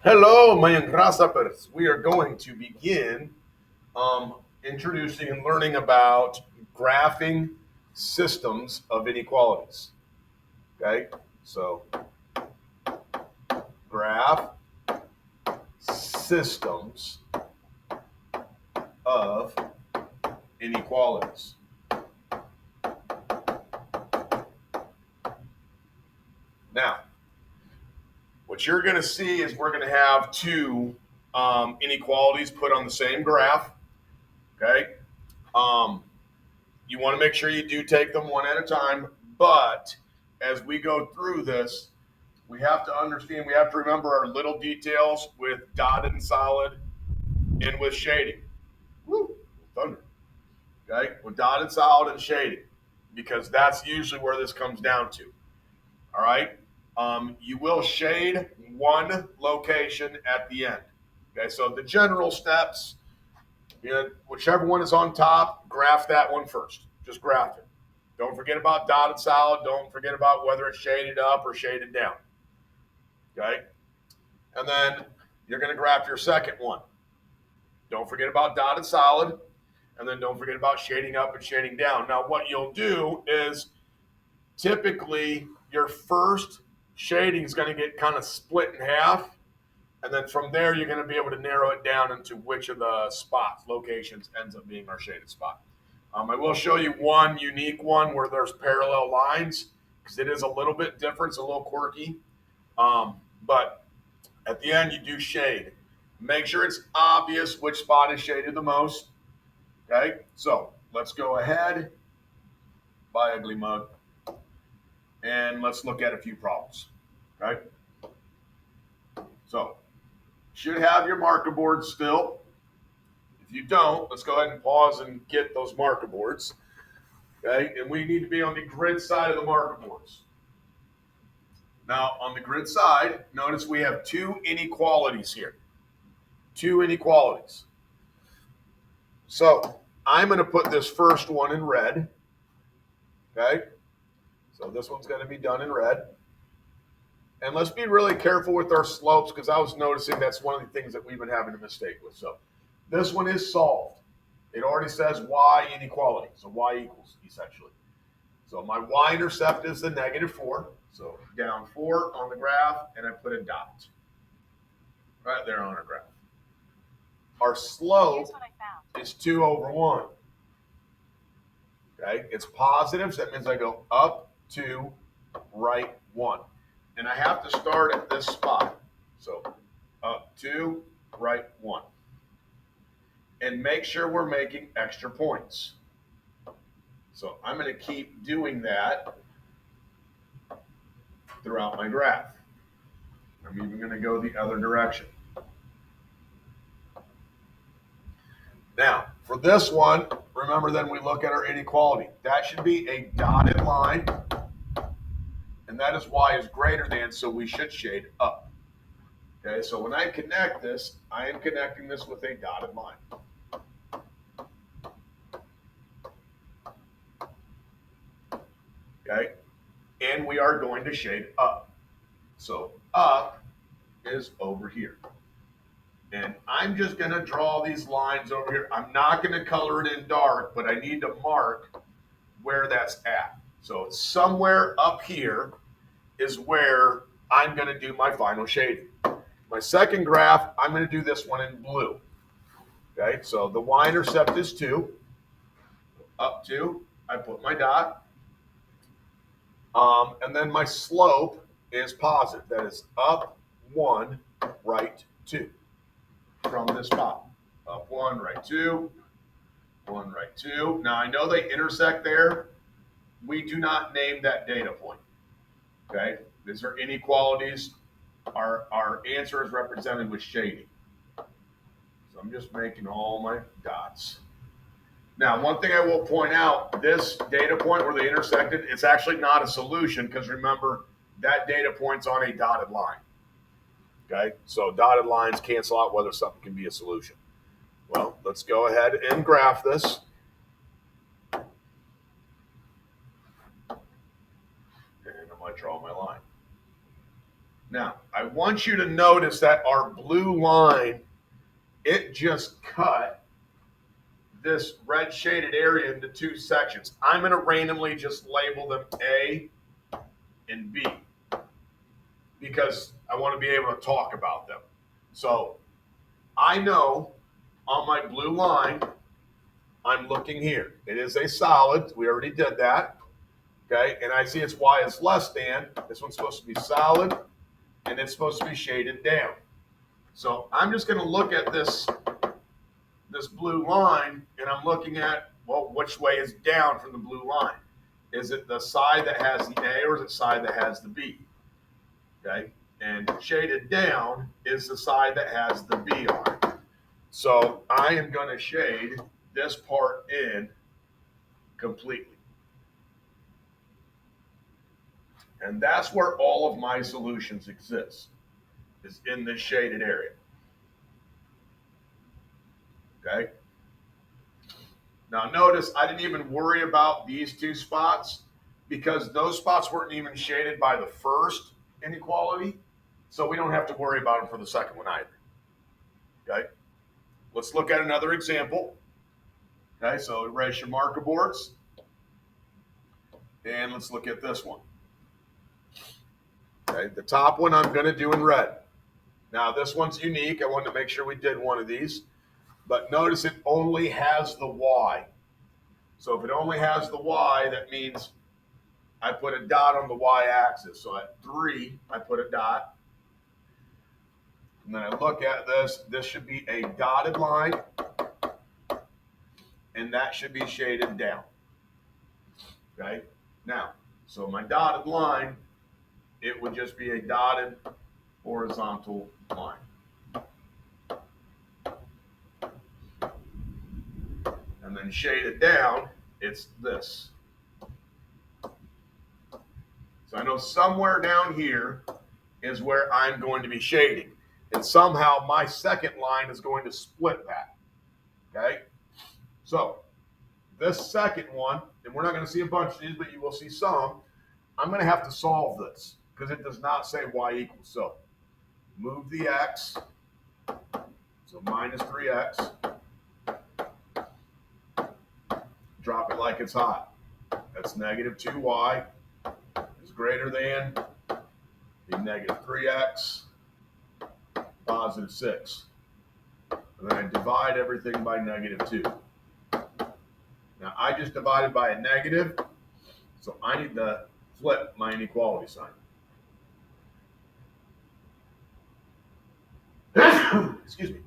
Hello, my young grasshoppers. We are going to begin introducing and learning about graphing systems of inequalities. Okay, so graph systems of inequalities. Now, what you're going to see is we're going to have two inequalities put on the same graph. Okay, um, you want to make sure you do take them one at a time, but as we go through this, we have to understand, we have to remember our little details with dotted and solid and with shading. Woo, thunder. Okay, with dotted, solid, and shading, because that's usually where this comes down to. All right, you will shade one location at the end. Okay, so the general steps, whichever one is on top, graph that one first. Just graph it. Don't forget about dotted solid. Don't forget about whether it's shaded up or shaded down. Okay, and then you're going to graph your second one. Don't forget about dotted solid, and then don't forget about shading up and shading down. Now, what you'll do is typically your first shading is going to get kind of split in half, and then from there you're going to be able to narrow it down into which of the spots, locations, ends up being our shaded spot. I will show you one unique one where there's parallel lines because it is a little bit different. It's a little quirky, but at the end, you do shade. Make sure it's obvious which spot is shaded the most. Okay, so let's go ahead, buy ugly mug, and let's look at a few problems. Okay, so should have your marker boards still. If you don't, let's go ahead and pause and get those marker boards. Okay, and we need to be on the grid side of the marker boards. Now, on the grid side, notice we have two inequalities here. Two inequalities. So I'm going to put this first one in red. Okay, so this one's going to be done in red. And let's be really careful with our slopes because I was noticing that's one of the things that we've been having a mistake with. So this one is solved. It already says y inequality, so y equals essentially. So my y-intercept is the -4. So down 4 on the graph, and I put a dot right there on our graph. Our slope is 2 over 1. Okay, it's positive, so that means I go up 2, right 1. And I have to start at this spot. So up 2, right 1. And make sure we're making extra points. So I'm going to keep doing that throughout my graph. I'm even going to go the other direction. Now, for this one, remember then we look at our inequality. That should be a dotted line, and that is y is greater than, so we should shade up. Okay, so when I connect this, I am connecting this with a dotted line. Okay, and we are going to shade up. So up is over here. And I'm just going to draw these lines over here. I'm not going to color it in dark, but I need to mark where that's at. So somewhere up here is where I'm going to do my final shading. My second graph, I'm going to do this one in blue. Okay, so the y-intercept is 2. Up 2, I put my dot. And then my slope is positive. That is up 1, right 2 from this spot. Up 1, right 2, 1, right 2. Now I know they intersect there. We do not name that data point. Okay, these are inequalities. Our answer is represented with shading. So I'm just making all my dots. Now, one thing I will point out, this data point where they intersected, it's actually not a solution because remember, that data point's on a dotted line. Okay, so dotted lines cancel out whether something can be a solution. Well, let's go ahead and graph this. And I'm going to draw my line. Now, I I want you to notice that our blue line, it just cut this red shaded area into two sections. I'm going to randomly just label them A and B because I want to be able to talk about them. So I know on my blue line, I'm looking here. It is a solid. We already did that. Okay, and I see its y is less than. This one's supposed to be solid, and it's supposed to be shaded down. So I'm just going to look at this blue line, and I'm looking at, well, which way is down from the blue line? Is it the side that has the A, or is it the side that has the B? Okay, and shaded down is the side that has the B on it. So I am going to shade this part in completely. And that's where all of my solutions exist, is in this shaded area. Okay? Now notice I didn't even worry about these two spots because those spots weren't even shaded by the first inequality, so we don't have to worry about them for the second one either. Okay? Let's look at another example. Okay, so erase your marker boards. And let's look at this one. Okay, the top one I'm going to do in red. Now this one's unique. I wanted to make sure we did one of these. But notice it only has the Y. So if it only has the Y, that means I put a dot on the Y-axis. So at 3, I put a dot. And then I look at this. This should be a dotted line. And that should be shaded down. Okay? Now, so my dotted line, it would just be a dotted horizontal line. And then shaded down, it's this. So I know somewhere down here is where I'm going to be shading. And somehow my second line is going to split that. Okay? So this second one, and we're not going to see a bunch of these, but you will see some, I'm going to have to solve this because it does not say y equals. So move the x, so minus 3x, drop it like it's hot. That's negative 2y is greater than the negative 3x, positive 6. And then I divide everything by negative 2. Now I just divided by a negative, so I need to flip my inequality sign. Excuse me.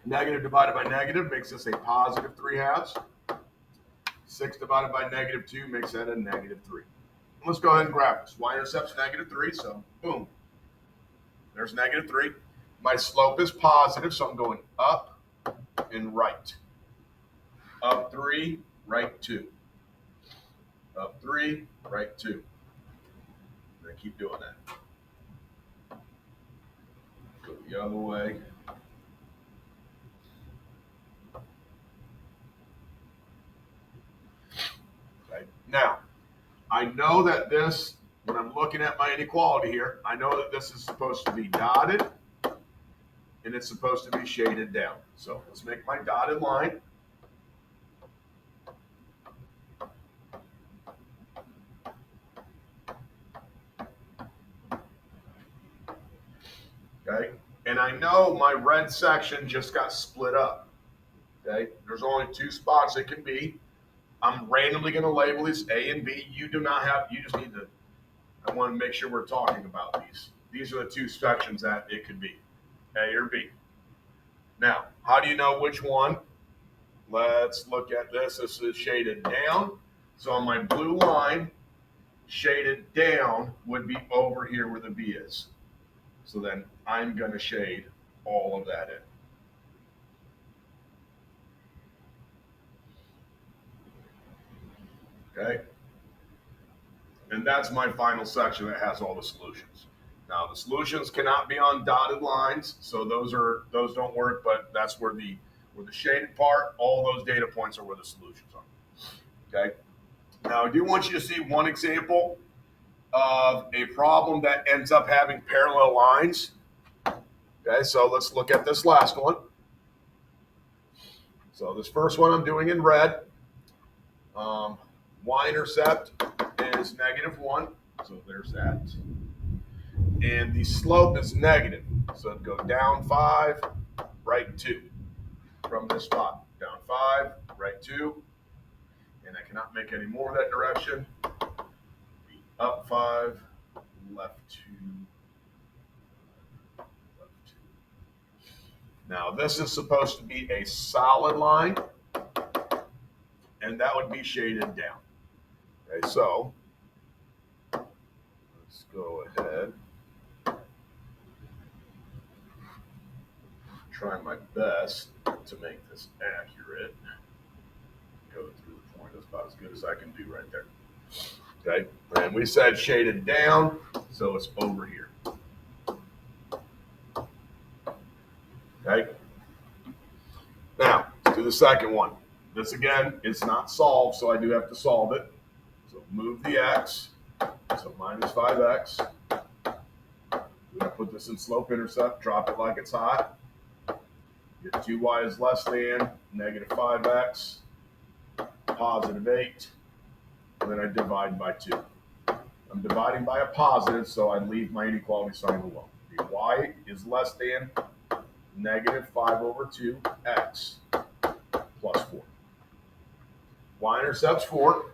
Negative divided by negative makes this a positive 3/2. 6 divided by negative 2 makes that a negative 3. And let's go ahead and graph this. Y-intercept's negative 3, so boom. There's negative 3. My slope is positive, so I'm going up and right. Up 3, right 2. Up 3, right 2. And I keep doing that. Go the other way. Okay. Now, I know that this, when I'm looking at my inequality here, I know that this is supposed to be dotted and it's supposed to be shaded down. So let's make my dotted line. Okay, and I know my red section just got split up. Okay, there's only 2 spots it can be. I'm randomly going to label these A and B. You do not have, you just need to, I want to make sure we're talking about these. These are the 2 sections that it could be, A or B. Now, how do you know which one? Let's look at this. This is shaded down. So on my blue line, shaded down would be over here where the B is. So then I'm going to shade all of that in. Okay? And that's my final section that has all the solutions. Now the solutions cannot be on dotted lines, so those don't work, but that's where the shaded part, all those data points are where the solutions are. Okay? Now I do want you to see one example of a problem that ends up having parallel lines. Okay, so let's look at this last one. So this first one I'm doing in red. Y-intercept is -1, so there's that. And the slope is negative, so it'd go down 5, right 2 from this spot. Down 5, right 2, and I cannot make any more that direction. Up 5, left 2, left 2. Now this is supposed to be a solid line, and that would be shaded down. Okay, so let's go ahead. Try my best to make this accurate. Go through the point. That's about as good as I can do right there. Okay, and we said shaded down, so it's over here. Okay, now let's do the second one. This again is not solved, so I do have to solve it. So move the x, so -5x. We're going to put this in slope intercept, drop it like it's hot. Get 2y is less than -5x, +8, and then I divide by 2. I'm dividing by a positive, so I leave my inequality sign alone. The y is less than -5/2x plus 4. Y-intercept's 4.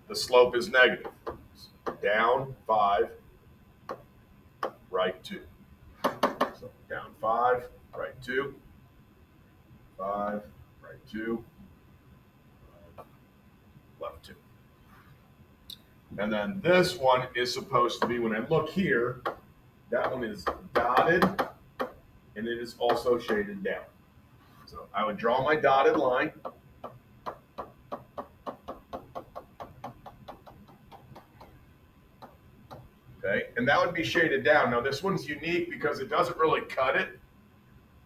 The slope is negative. Down 5, right 2. So down 5, right 2, 5, right 2, left 2. And then this one is supposed to be, when I look here, that one is dotted, and it is also shaded down. So I would draw my dotted line. Okay, and that would be shaded down. Now this one's unique because it doesn't really cut it,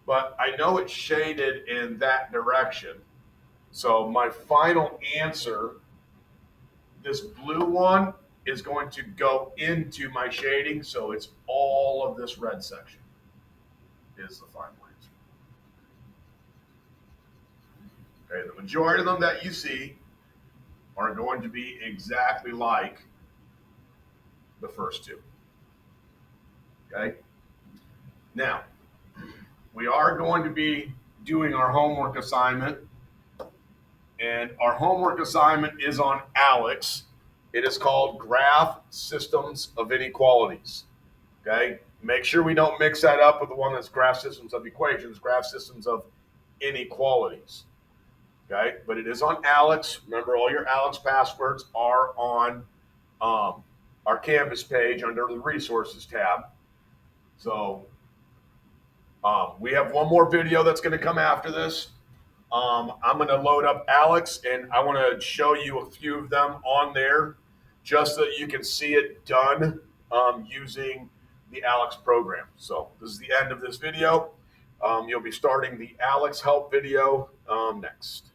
but I know it's shaded in that direction. So my final answer, this blue one, is going to go into my shading, so it's all of this red section is the final answer. Okay, the majority of them that you see are going to be exactly like the first two. Okay, now we are going to be doing our homework assignment, and our homework assignment is on Alex. It is called Graph Systems of Inequalities. Okay, make sure we don't mix that up with the one that's graph systems of equations, graph systems of inequalities. Okay, but it is on Alex. Remember, all your Alex passwords are on our Canvas page under the resources tab. So we have one more video that's going to come after this. I'm going to load up Alex, and I want to show you a few of them on there just so that you can see it done using the Alex program. So this is the end of this video. You'll be starting the Alex help video next.